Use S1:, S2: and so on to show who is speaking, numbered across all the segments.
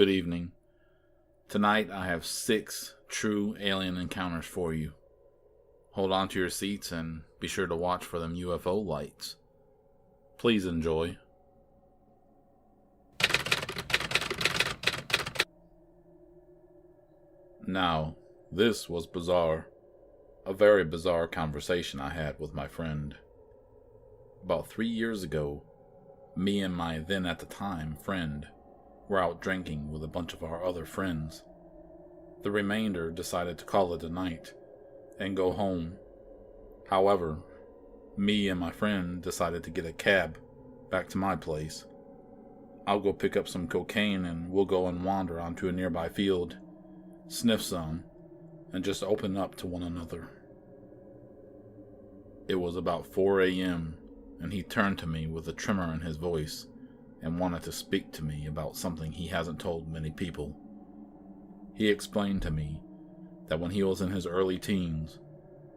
S1: Good evening. Tonight I have 6 true alien encounters for you. Hold on to your seats and be sure to watch for them UFO lights. Please enjoy. Now, this was bizarre. A very bizarre conversation I had with my friend. About 3 years ago, me and my then at the time friend were out drinking with a bunch of our other friends. The remainder decided to call it a night and go home. However, me and my friend decided to get a cab back to my place. I'll go pick up some cocaine and we'll go and wander onto a nearby field, sniff some, and just open up to one another. It was about 4 a.m. and he turned to me with a tremor in his voice and wanted to speak to me about something he hasn't told many people. He explained to me that when he was in his early teens,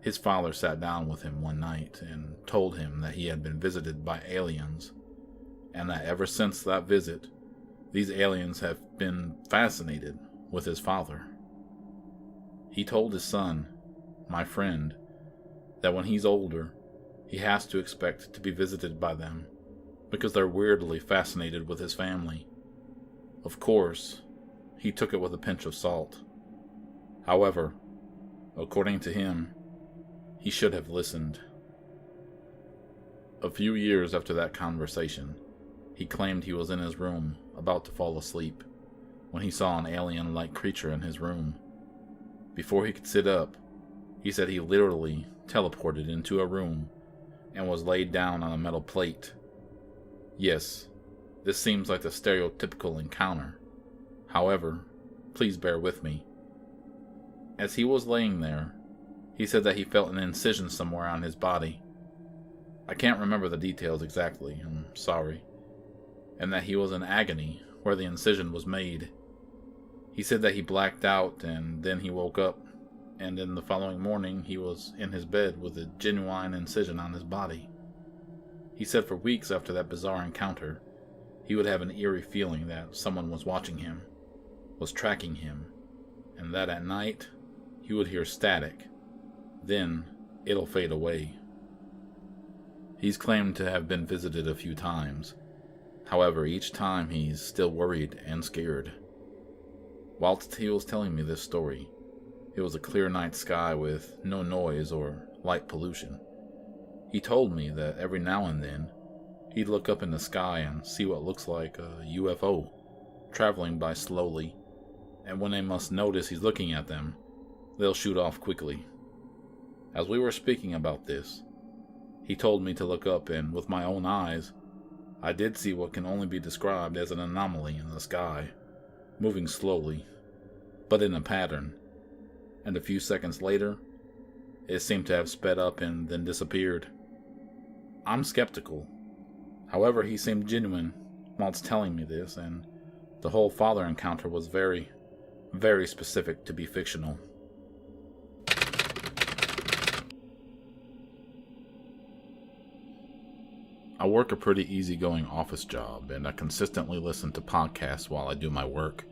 S1: his father sat down with him one night and told him that he had been visited by aliens, and that ever since that visit, these aliens have been fascinated with his father. He told his son, my friend, that when he's older, he has to expect to be visited by them because they're weirdly fascinated with his family. Of course, he took it with a pinch of salt. However, according to him, he should have listened. A few years after that conversation, he claimed he was in his room about to fall asleep when he saw an alien-like creature in his room. Before he could sit up, he said he literally teleported into a room and was laid down on a metal plate. Yes, this seems like the stereotypical encounter. However, please bear with me. As he was laying there, he said that he felt an incision somewhere on his body. I can't remember the details exactly, I'm sorry. And that he was in agony where the incision was made. He said that he blacked out and then he woke up, and in the following morning he was in his bed with a genuine incision on his body. He said for weeks after that bizarre encounter, he would have an eerie feeling that someone was watching him, was tracking him, and that at night he would hear static. Then it'll fade away. He's claimed to have been visited a few times. However, each time he's still worried and scared. Whilst he was telling me this story, it was a clear night sky with no noise or light pollution. He told me that every now and then, he'd look up in the sky and see what looks like a UFO traveling by slowly, and when they must notice he's looking at them, they'll shoot off quickly. As we were speaking about this, he told me to look up, and with my own eyes, I did see what can only be described as an anomaly in the sky, moving slowly, but in a pattern, and a few seconds later, it seemed to have sped up and then disappeared. I'm skeptical. However, he seemed genuine whilst telling me this, and the whole father encounter was very, very specific to be fictional. I work a pretty easygoing office job, and I consistently listen to podcasts while I do my work.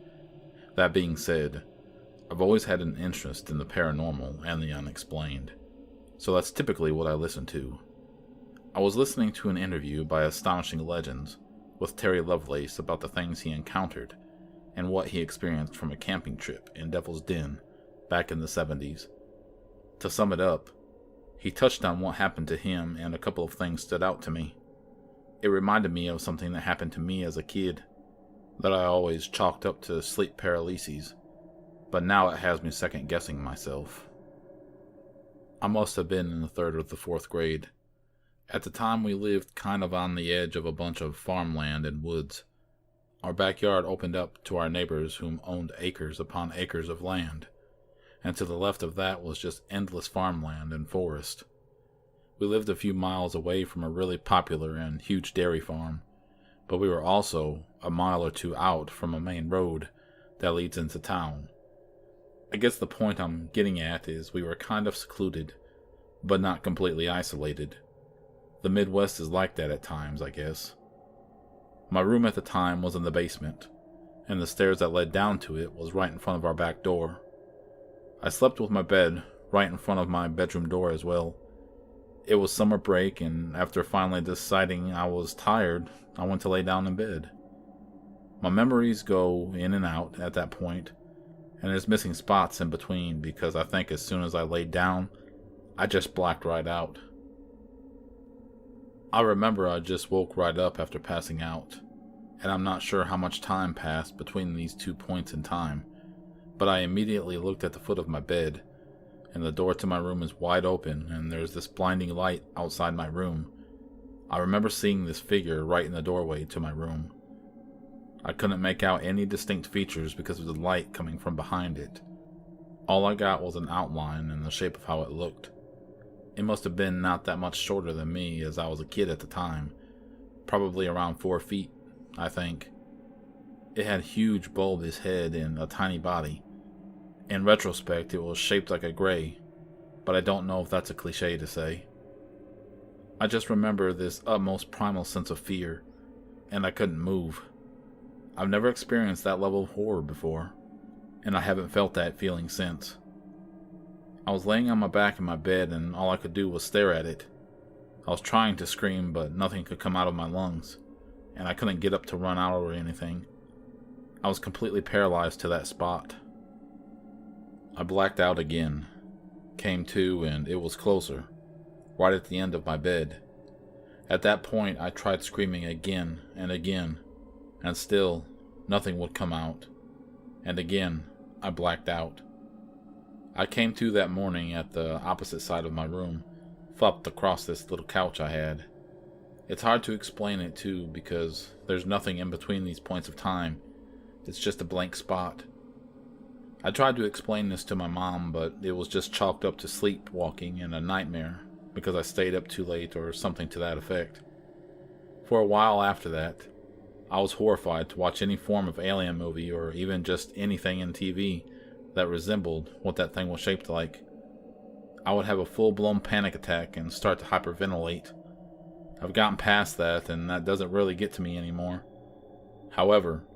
S1: That being said, I've always had an interest in the paranormal and the unexplained, so that's typically what I listen to. I was listening to an interview by Astonishing Legends with Terry Lovelace about the things he encountered and what he experienced from a camping trip in Devil's Den back in the 70s. To sum it up, he touched on what happened to him, and a couple of things stood out to me. It reminded me of something that happened to me as a kid that I always chalked up to sleep paralyses, but now it has me second guessing myself. I must have been in the 3rd or the 4th grade. At the time, we lived kind of on the edge of a bunch of farmland and woods. Our backyard opened up to our neighbors whom owned acres upon acres of land, and to the left of that was just endless farmland and forest. We lived a few miles away from a really popular and huge dairy farm, but we were also a mile or two out from a main road that leads into town. I guess the point I'm getting at is we were kind of secluded, but not completely isolated. The Midwest is like that at times, I guess. My room at the time was in the basement, and the stairs that led down to it was right in front of our back door. I slept with my bed right in front of my bedroom door as well. It was summer break, and after finally deciding I was tired, I went to lay down in bed. My memories go in and out at that point, and there's missing spots in between because I think as soon as I laid down, I just blacked right out. I remember I just woke right up after passing out, and I'm not sure how much time passed between these 2 points in time, but I immediately looked at the foot of my bed, and the door to my room is wide open, and there's this blinding light outside my room. I remember seeing this figure right in the doorway to my room. I couldn't make out any distinct features because of the light coming from behind it. All I got was an outline and the shape of how it looked. It must have been not that much shorter than me, as I was a kid at the time, probably around 4 feet, I think. It had huge bulbous head and a tiny body. In retrospect, it was shaped like a gray, but I don't know if that's a cliche to say. I just remember this utmost primal sense of fear, and I couldn't move. I've never experienced that level of horror before, and I haven't felt that feeling since. I was laying on my back in my bed, and all I could do was stare at it. I was trying to scream, but nothing could come out of my lungs, and I couldn't get up to run out or anything. I was completely paralyzed to that spot. I blacked out again, came to, and it was closer, right at the end of my bed. At that point, I tried screaming again, and still, nothing would come out. And again, I blacked out. I came to that morning at the opposite side of my room, flopped across this little couch I had. It's hard to explain it too, because there's nothing in between these points of time. It's just a blank spot. I tried to explain this to my mom, but it was just chalked up to sleepwalking and a nightmare because I stayed up too late or something to that effect. For a while after that, I was horrified to watch any form of alien movie or even just anything in TV that resembled what that thing was shaped like. I would have a full-blown panic attack and start to hyperventilate. I've gotten past that, and that doesn't really get to me anymore. However,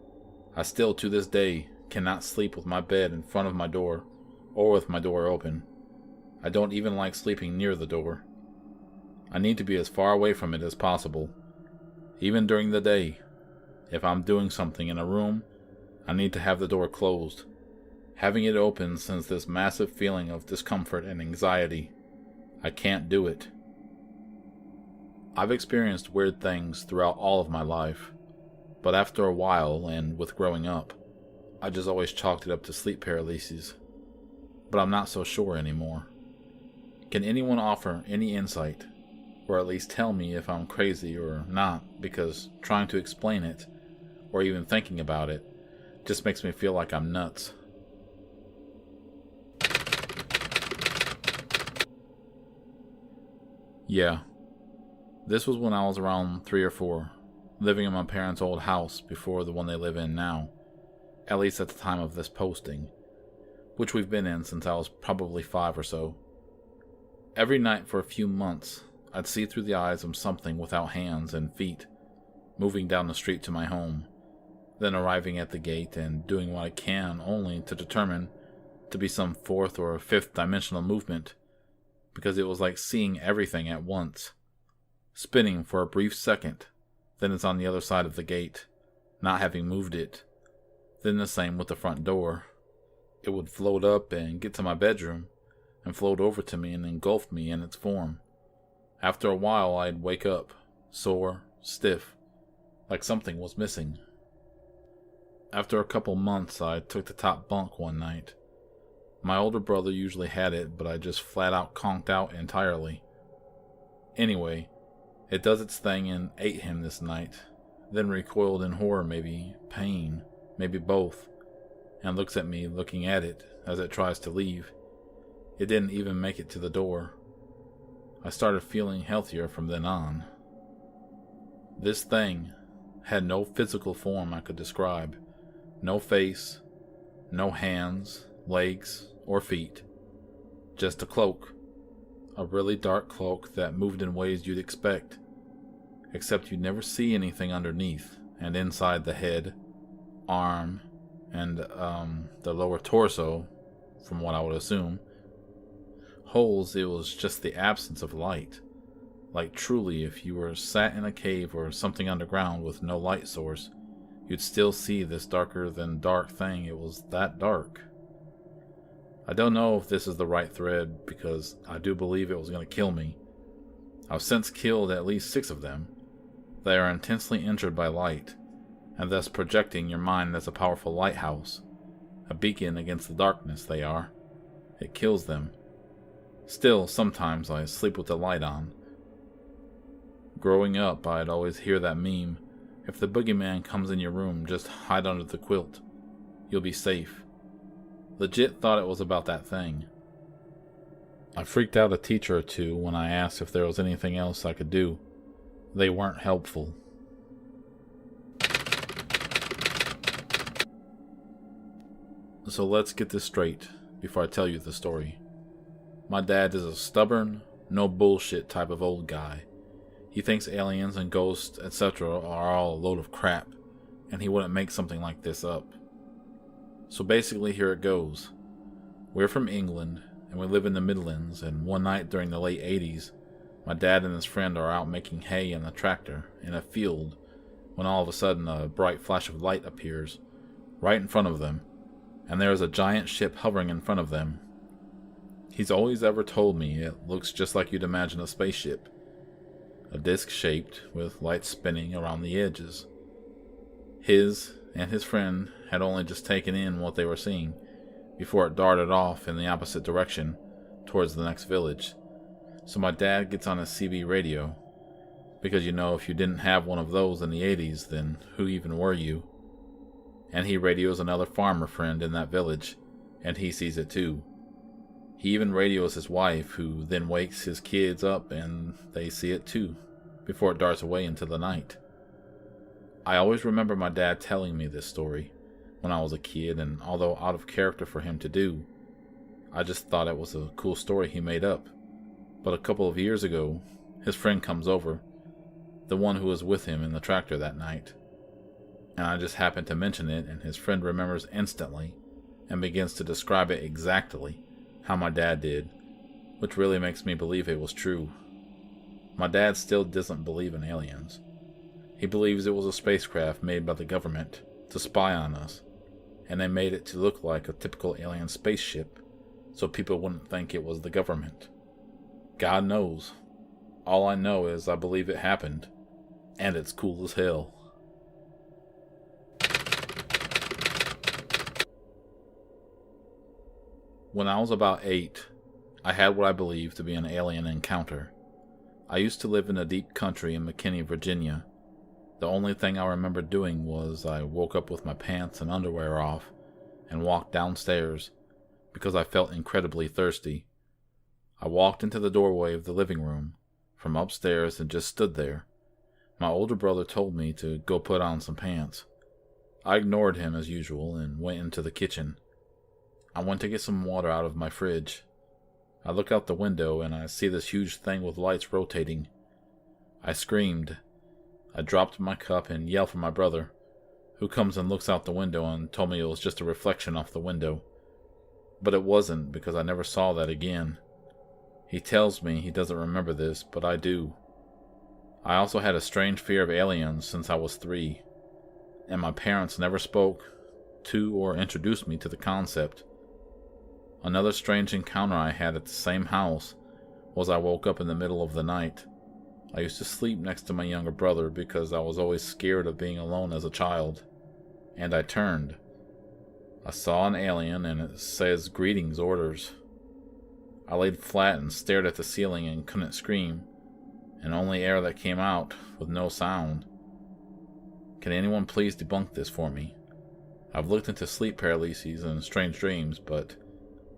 S1: I still to this day cannot sleep with my bed in front of my door or with my door open. I don't even like sleeping near the door. I need to be as far away from it as possible. Even during the day, if I'm doing something in a room, I need to have the door closed. Having it open sends this massive feeling of discomfort and anxiety. I can't do it. I've experienced weird things throughout all of my life, but after a while, and with growing up, I just always chalked it up to sleep paralysis. But I'm not so sure anymore. Can anyone offer any insight, or at least tell me if I'm crazy or not, because trying to explain it, or even thinking about it, just makes me feel like I'm nuts. Yeah, this was when I was around 3 or 4, living in my parents' old house before the one they live in now, at least at the time of this posting, which we've been in since I was probably 5 or so. Every night for a few months, I'd see through the eyes of something without hands and feet, moving down the street to my home, then arriving at the gate and doing what I can only to determine to be some 4th or 5th dimensional movement, because it was like seeing everything at once, spinning for a brief second, then it's on the other side of the gate, not having moved it. Then the same with the front door. It would float up and get to my bedroom, and float over to me and engulf me in its form. After a while, I'd wake up, sore, stiff, like something was missing. After a couple months, I took the top bunk one night. My older brother usually had it, but I just flat out conked out entirely. Anyway, it does its thing and ate him this night, then recoiled in horror, maybe pain, maybe both, and looks at me looking at it as it tries to leave. It didn't even make it to the door. I started feeling healthier from then on. This thing had no physical form I could describe. No face, no hands, legs, or feet. Just a cloak. A really dark cloak that moved in ways you'd expect. Except you'd never see anything underneath and inside the head, arm, and the lower torso, from what I would assume. Holes, it was just the absence of light. Like truly, if you were sat in a cave or something underground with no light source, you'd still see this darker than dark thing. It was that dark. I don't know if this is the right thread, because I do believe it was going to kill me. I've since killed at least 6 of them. They are intensely injured by light, and thus projecting your mind as a powerful lighthouse. A beacon against the darkness they are. It kills them. Still, sometimes I sleep with the light on. Growing up, I'd always hear that meme, if the boogeyman comes in your room, just hide under the quilt. You'll be safe. Legit thought it was about that thing. I freaked out a teacher or two when I asked if there was anything else I could do. They weren't helpful. So let's get this straight before I tell you the story. My dad is a stubborn, no bullshit type of old guy. He thinks aliens and ghosts, etc. are all a load of crap, and he wouldn't make something like this up. So basically, here it goes. We're from England, and we live in the Midlands, and one night during the late 80s, my dad and his friend are out making hay in a tractor in a field when all of a sudden a bright flash of light appears right in front of them, and there is a giant ship hovering in front of them. He's always ever told me it looks just like you'd imagine a spaceship. A disc-shaped, with lights spinning around the edges. His and his friend had only just taken in what they were seeing, before it darted off in the opposite direction, towards the next village. So my dad gets on his CB radio, because if you didn't have one of those in the 80s, then who even were you? And he radios another farmer friend in that village, and he sees it too. He even radios his wife, who then wakes his kids up and they see it too, before it darts away into the night. I always remember my dad telling me this story when I was a kid, and although out of character for him to do, I just thought it was a cool story he made up. But a couple of years ago, his friend comes over, the one who was with him in the tractor that night, and I just happened to mention it, and his friend remembers instantly and begins to describe it exactly how my dad did, which really makes me believe it was true. My dad still doesn't believe in aliens. He believes it was a spacecraft made by the government to spy on us, and they made it to look like a typical alien spaceship so people wouldn't think it was the government. God knows. All I know is I believe it happened, and it's cool as hell. When I was about 8, I had what I believed to be an alien encounter. I used to live in the deep country in McKinney, Virginia. The only thing I remember doing was I woke up with my pants and underwear off and walked downstairs because I felt incredibly thirsty. I walked into the doorway of the living room from upstairs and just stood there. My older brother told me to go put on some pants. I ignored him as usual and went into the kitchen. I went to get some water out of my fridge. I look out the window and I see this huge thing with lights rotating. I screamed. I dropped my cup and yelled for my brother, who comes and looks out the window and told me it was just a reflection off the window. But it wasn't, because I never saw that again. He tells me he doesn't remember this, but I do. I also had a strange fear of aliens since I was 3, and my parents never spoke to or introduced me to the concept. Another strange encounter I had at the same house was I woke up in the middle of the night. I used to sleep next to my younger brother because I was always scared of being alone as a child. And I turned. I saw an alien and it says greetings orders. I laid flat and stared at the ceiling and couldn't scream, and only air that came out with no sound. Can anyone please debunk this for me? I've looked into sleep paralyses and strange dreams, but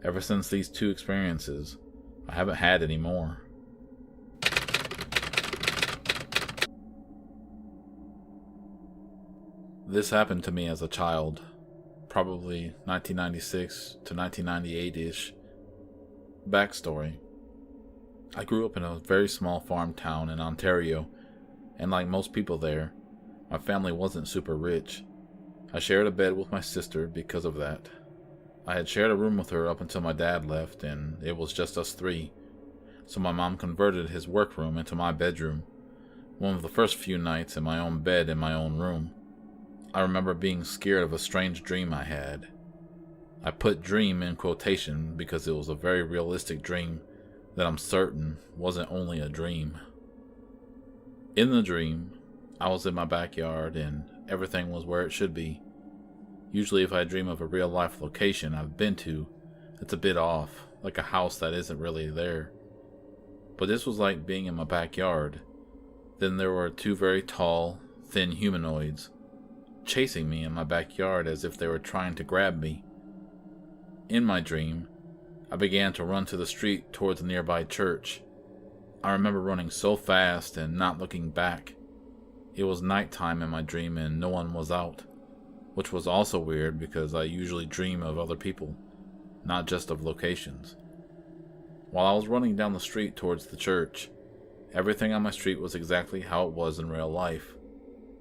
S1: ever since these 2 experiences, I haven't had any more. This happened to me as a child, probably 1996 to 1998-ish. Backstory. I grew up in a very small farm town in Ontario, and like most people there, my family wasn't super rich. I shared a bed with my sister because of that. I had shared a room with her up until my dad left, and it was just us three, so my mom converted his workroom into my bedroom, one of the first few nights in my own bed in my own room. I remember being scared of a strange dream I had. I put dream in quotation because it was a very realistic dream that I'm certain wasn't only a dream. In the dream, I was in my backyard and everything was where it should be. Usually if I dream of a real life location I've been to, it's a bit off, like a house that isn't really there. But this was like being in my backyard. Then there were two very tall, thin humanoids chasing me in my backyard as if they were trying to grab me. In my dream, I began to run to the street towards a nearby church. I remember running so fast and not looking back. It was nighttime in my dream and no one was out, which was also weird because I usually dream of other people, not just of locations. While I was running down the street towards the church, everything on my street was exactly how it was in real life.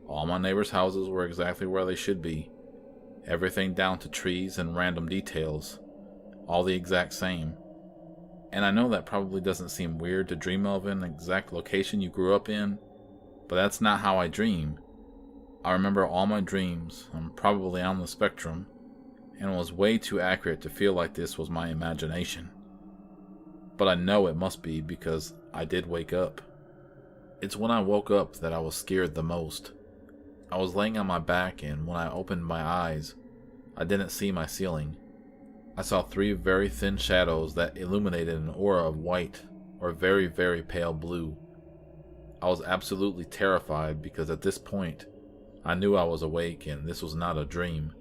S1: All my neighbors' houses were exactly where they should be. Everything down to trees and random details, all the exact same. And I know that probably doesn't seem weird to dream of an exact location you grew up in, but that's not how I dream. I remember all my dreams. I'm probably on the spectrum, and it was way too accurate to feel like this was my imagination. But I know it must be because I did wake up. It's when I woke up that I was scared the most. I was laying on my back, and when I opened my eyes, I didn't see my ceiling. I saw three very thin shadows that illuminated an aura of white or very, very pale blue. I was absolutely terrified because at this point, I knew I was awake and this was not a dream.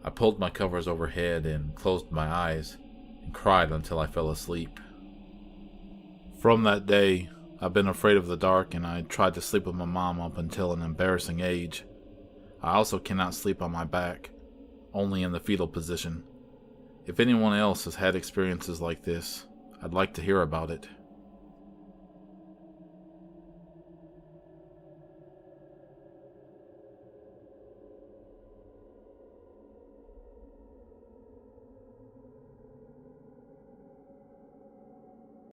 S1: I pulled my covers overhead and closed my eyes and cried until I fell asleep. From that day, I've been afraid of the dark, and I tried to sleep with my mom up until an embarrassing age. I also cannot sleep on my back, only in the fetal position. If anyone else has had experiences like this, I'd like to hear about it.